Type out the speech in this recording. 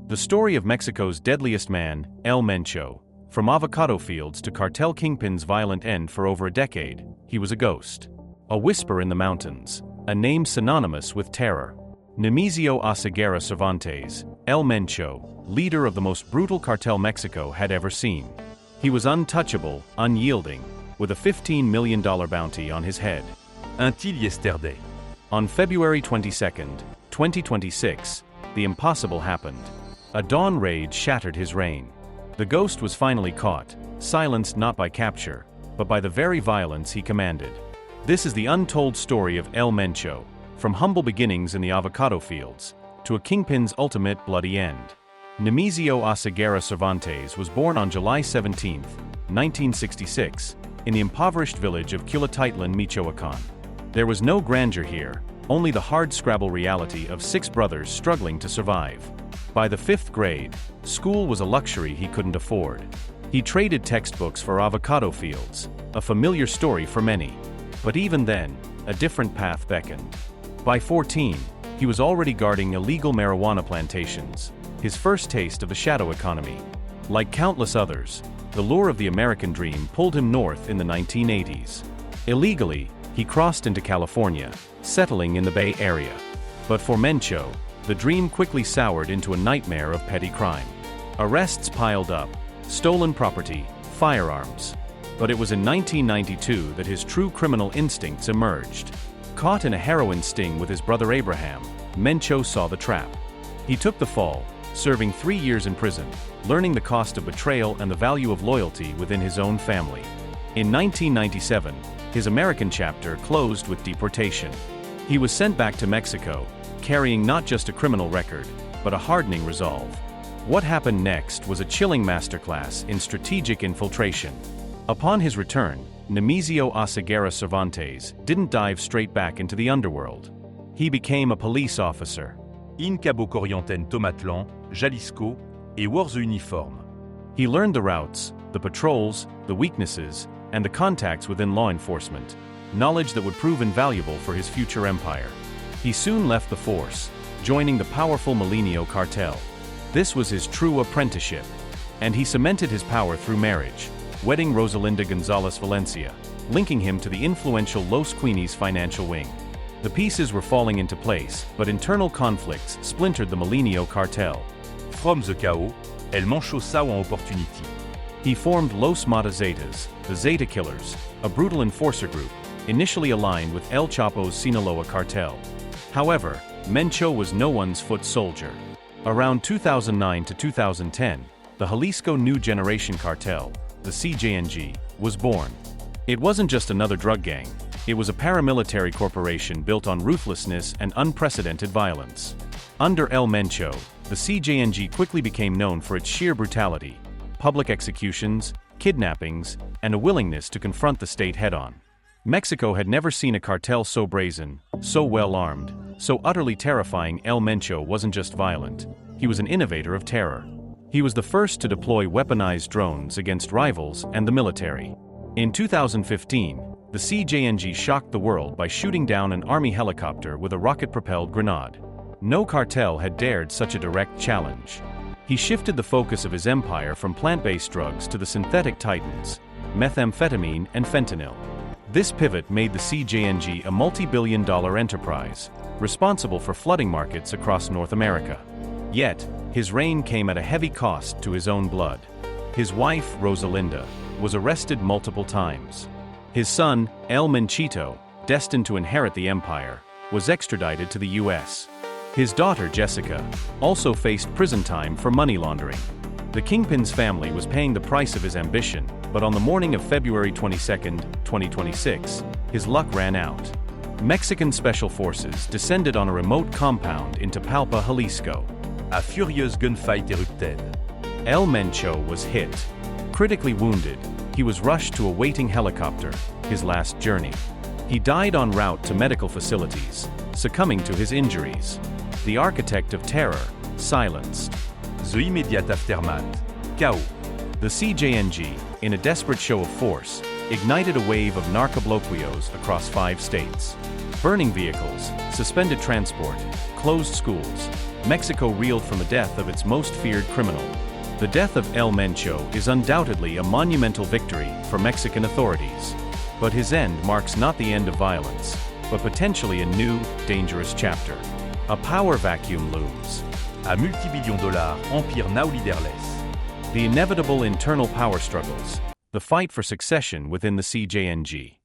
The story of Mexico's deadliest man, El Mencho. From avocado fields to cartel kingpin's violent end for over a decade, he was a ghost. A whisper in the mountains, a name synonymous with terror. Nemesio Oseguera Cervantes, El Mencho, leader of the most brutal cartel Mexico had ever seen. He was untouchable, unyielding, with a $15 million bounty on his head. Un-t-il yesterday? On February 22, 2026, the impossible happened. A dawn raid shattered his reign. The ghost was finally caught, silenced not by capture, but by the very violence he commanded. This is the untold story of El Mencho, from humble beginnings in the avocado fields, to a kingpin's ultimate bloody end. Nemesio Oseguera Cervantes was born on July 17, 1966, in the impoverished village of Culatitlan, Michoacán. There was no grandeur here, only the hard-scrabble reality of 6 brothers struggling to survive. By the 5th grade, school was a luxury he couldn't afford. He traded textbooks for avocado fields, a familiar story for many. But even then, a different path beckoned. By 14, he was already guarding illegal marijuana plantations, his first taste of the shadow economy. Like countless others, the lure of the American dream pulled him north in the 1980s. Illegally, he crossed into California, settling in the Bay Area. But for Mencho, the dream quickly soured into a nightmare of petty crime. Arrests piled up, stolen property, firearms. But it was in 1992 that his true criminal instincts emerged. Caught in a heroin sting with his brother Abraham, Mencho saw the trap. He took the fall, serving 3 years in prison, learning the cost of betrayal and the value of loyalty within his own family. In 1997, his American chapter closed with deportation. He was sent back to Mexico, carrying not just a criminal record, but a hardening resolve. What happened next was a chilling masterclass in strategic infiltration. Upon his return, Nemesio Oseguera Cervantes didn't dive straight back into the underworld. He became a police officer. In Cabo Corrienten, Tomatlan, Jalisco, et Wars Uniforme. He learned the routes, the patrols, the weaknesses, and the contacts within law enforcement, knowledge that would prove invaluable for his future empire. He soon left the force, joining the powerful Jalisco Cartel. This was his true apprenticeship, and he cemented his power through marriage, wedding Rosalinda Gonzalez Valencia, linking him to the influential Los Queenies financial wing. The pieces were falling into place, but internal conflicts splintered the Jalisco Cartel. From the chaos, El Mencho saw an opportunity. He formed Los Mata Zetas, the Zeta Killers, a brutal enforcer group, initially aligned with El Chapo's Sinaloa cartel. However, Mencho was no one's foot soldier. Around 2009 to 2010, the Jalisco New Generation Cartel, the CJNG, was born. It wasn't just another drug gang, it was a paramilitary corporation built on ruthlessness and unprecedented violence. Under El Mencho, the CJNG quickly became known for its sheer brutality, public executions, kidnappings, and a willingness to confront the state head-on. Mexico had never seen a cartel so brazen, so well-armed, so utterly terrifying. El Mencho wasn't just violent, he was an innovator of terror. He was the first to deploy weaponized drones against rivals and the military. In 2015, the CJNG shocked the world by shooting down an army helicopter with a rocket-propelled grenade. No cartel had dared such a direct challenge. He shifted the focus of his empire from plant-based drugs to the synthetic titans, methamphetamine and fentanyl. This pivot made the CJNG a multi-billion-dollar enterprise, responsible for flooding markets across North America. Yet, his reign came at a heavy cost to his own blood. His wife, Rosalinda, was arrested multiple times. His son, El Menchito, destined to inherit the empire, was extradited to the U.S. His daughter, Jessica, also faced prison time for money laundering. The Kingpin's family was paying the price of his ambition, but on the morning of February 22, 2026, his luck ran out. Mexican special forces descended on a remote compound in Tapalpa, Jalisco. A furieuse gunfight erupted. El Mencho was hit. Critically wounded, he was rushed to a waiting helicopter, his last journey. He died en route to medical facilities, succumbing to his injuries. The architect of terror, silenced. The immediate aftermath. Chaos. The CJNG, in a desperate show of force, ignited a wave of narcobloquios across 5 states. Burning vehicles, suspended transport, closed schools. Mexico reeled from the death of its most feared criminal. The death of El Mencho is undoubtedly a monumental victory for Mexican authorities. But his end marks not the end of violence, but potentially a new, dangerous chapter. A power vacuum looms. À multibillions dollars, empire now leaderless. The inevitable internal power struggles. The fight for succession within the CJNG.